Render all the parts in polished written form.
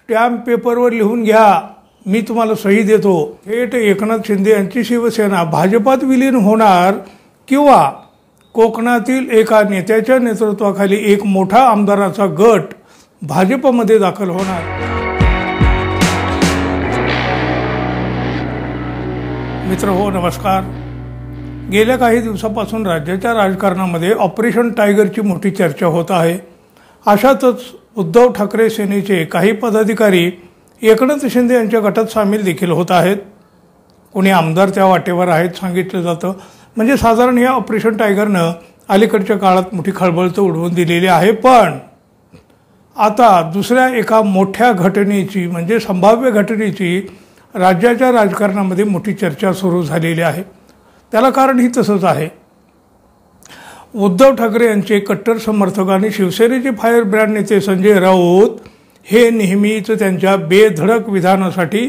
Stamp पेपरवर लिहून घ्या, मी तुम्हाला सही देतो. थेट एकनाथ शिंदे यांची शिवसेना भाजपात विलीन होणार किंवा कोकणातील एका नेत्याच्या नेतृत्वाखाली एक मोठा आमदाराचा गट भाजपमध्ये दाखल होणार. मित्रहो नमस्कार. गेल्या काही दिवसापासून राज्याच्या राजकारणामध्ये ऑपरेशन टायगरची मोठी चर्चा होत आहे. अशातच उद्धव ठाकरे सेनेचे काही पदाधिकारी एकनाथ शिंदे यांच्या गटात सामील देखील होत आहेत. कोणी आमदार त्या वाटेवर आहेत सांगितलं जातं. म्हणजे साधारण या ऑपरेशन टायगरनं अलीकडच्या काळात मोठी खळबळ तर उडवून दिलेली आहे. पण आता दुसऱ्या एका मोठ्या घटनेची म्हणजे संभाव्य घटनेची राज्याच्या राजकारणामध्ये मोठी चर्चा सुरू झालेली आहे. त्याला कारणही तसंच आहे. उद्धव ठाकरे यांचे कट्टर समर्थक आणि शिवसेनेचे फायर ब्रँड नेते संजय राऊत हे नेहमीच त्यांच्या बेधडक विधानासाठी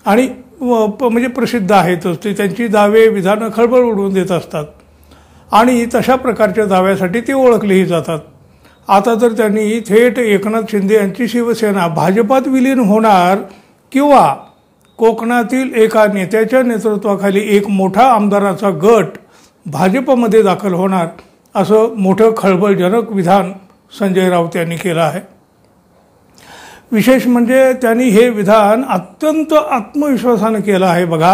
आणि म्हणजे प्रसिद्ध आहेतच. ते त्यांची दावे विधानं खळबळ उडवून देत असतात आणि तशा प्रकारच्या दाव्यासाठी ते ओळखलेही जातात. आता तर त्यांनी थेट एकनाथ शिंदे यांची शिवसेना भाजपात विलीन होणार किंवा कोकणातील एका नेत्याच्या नेतृत्वाखाली एक मोठा आमदाराचा गट भाजपमध्ये दाखल होणार असं मोठं खळबळजनक विधान संजय राऊत यांनी केलं आहे. विशेष म्हणजे त्यांनी हे विधान अत्यंत आत्मविश्वासानं केलं आहे. बघा,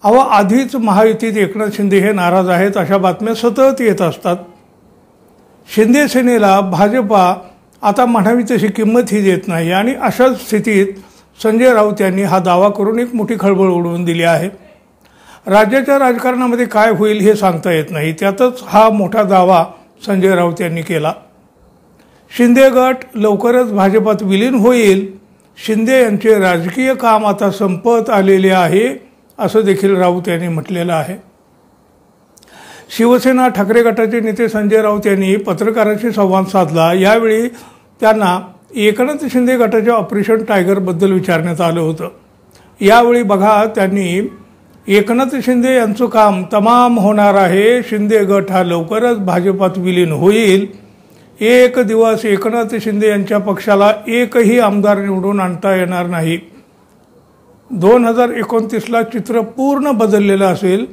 आधीच महायुतीत एकनाथ शिंदे हे नाराज आहेत अशा बातम्या सतत येत असतात. शिंदे सेनेला भाजपा आता म्हणावी तशी किंमतही देत नाही आणि अशाच स्थितीत संजय राऊत यांनी हा दावा करून एक मोठी खळबळ उडवून दिली आहे. राज्याच्या राजकारणामध्ये काय होईल हे सांगता येत नाही. त्यातच हा मोठा दावा संजय राऊत यांनी केला. शिंदे गट लवकरच भाजपात विलीन होईल. शिंदे यांचे राजकीय काम आता संपत आलेले आहे असं देखील राऊत यांनी म्हटलेलं आहे. शिवसेना ठाकरे गटाचे नेते संजय राऊत यांनी पत्रकारांशी संवाद साधला. यावेळी त्यांना एकनाथ शिंदे गटाच्या ऑपरेशन टायगरबद्दल विचारण्यात आलं होतं. यावेळी बघा, त्यांनी एकनाथ शिंदे यांचं काम तमाम होणार आहे. शिंदे गट हा लवकरच भाजपात विलीन होईल. एक दिवस एकनाथ शिंदे यांच्या पक्षाला एकही आमदार निवडून आणता येणार नाही. 2029ला चित्र पूर्ण बदललेलं असेल.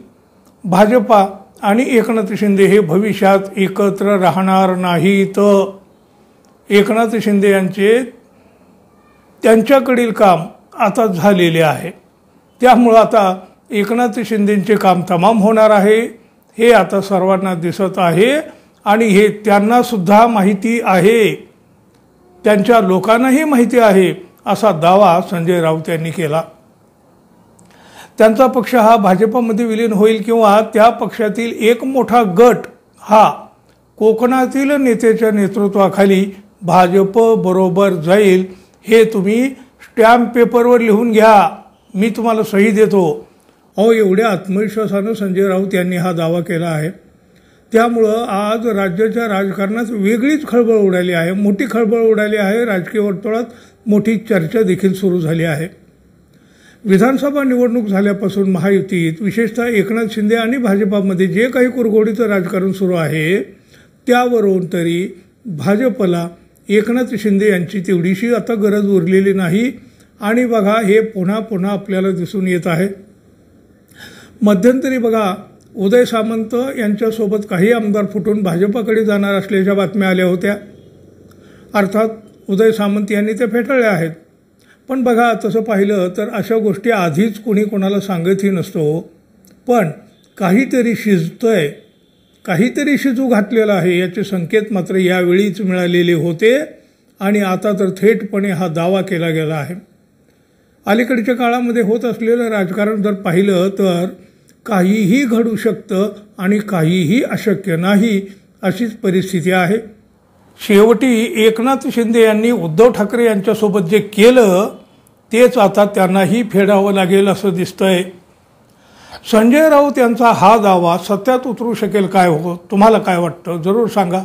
भाजपा आणि एकनाथ शिंदे हे भविष्यात एकत्र राहणार नाहीत. एकनाथ शिंदे यांचे त्यांच्याकडील काम आता झालेले आहे. त्यामुळं आता एकनाथ शिंदेंचे काम तमाम होणार आहे हे आता सर्वांना दिसत आहे आणि हे त्यांनासुद्धा माहिती आहे, त्यांच्या लोकांनाही माहिती आहे असा दावा संजय राऊत यांनी केला. त्यांचा पक्ष हा भाजपामध्ये विलीन होईल किंवा त्या पक्षातील एक मोठा गट हा कोकणातील नेत्याच्या नेतृत्वाखाली भाजप बरोबर जाईल हे तुम्ही स्टॅम्प पेपरवर लिहून घ्या, मी तुम्हाला सही देतो. एवढ्या आत्मविश्वासानं संजय राऊत यांनी हा दावा केला आहे. त्यामुळं आज राज्याच्या राजकारणात वेगळीच खळबळ उडाली आहे, मोठी खळबळ उडाली आहे. राजकीय वर्तुळात मोठी चर्चा देखील सुरू झाली आहे. विधानसभा निवडणूक झाल्यापासून महायुतीत विशेषतः एकनाथ शिंदे आणि भाजपामध्ये जे काही कुरघोडीचं राजकारण सुरू आहे त्यावरून तरी भाजपला एकनाथ शिंदे यांची तेवढीशी आता गरज उरलेली नाही. आणि बघा, हे पुन्हा पुन्हा आपल्याला दिसून येत आहे. मध्यंतरी बघा, उदय सामंत यांच्यासोबत काही आमदार फुटून भाजपाकडे जाणार असल्याच्या बातम्या आल्या होत्या. अर्थात उदय सामंत यांनी ते फेटाळल्या आहेत. पण बघा, तसं पाहिलं तर अशा गोष्टी आधीच कोणी कोणाला सांगतही नसतो. पण काहीतरी शिजतंय, काहीतरी शिजू घातलेला आहे याचे संकेत मात्र यावेळीच मिळालेले होते आणि आता तर थेटपणे हा दावा केला गेला आहे. अलीकडच्या काळामध्ये होत असलेलं राजकारण जर पाहिलं तर काहीही घडू शकतं आणि काहीही अशक्य नाही अशीच परिस्थिती आहे. शेवटी एकनाथ शिंदे यांनी उद्धव ठाकरे यांच्यासोबत जे केलं तेच आता त्यांनाही फेडावं लागेल असं दिसतंय. संजय राऊत यांचा हा दावा सत्यात उतरू शकेल काय हो? तुम्हाला काय वाटतं जरूर सांगा.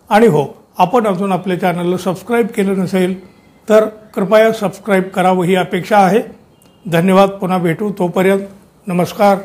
आणि हो, आपण अजून आपल्या चॅनलला सबस्क्राईब केलं नसेल तर कृपया सबस्क्राईब करावं ही अपेक्षा आहे. धन्यवाद. पुन्हा भेटू. तोपर्यंत नमस्कार.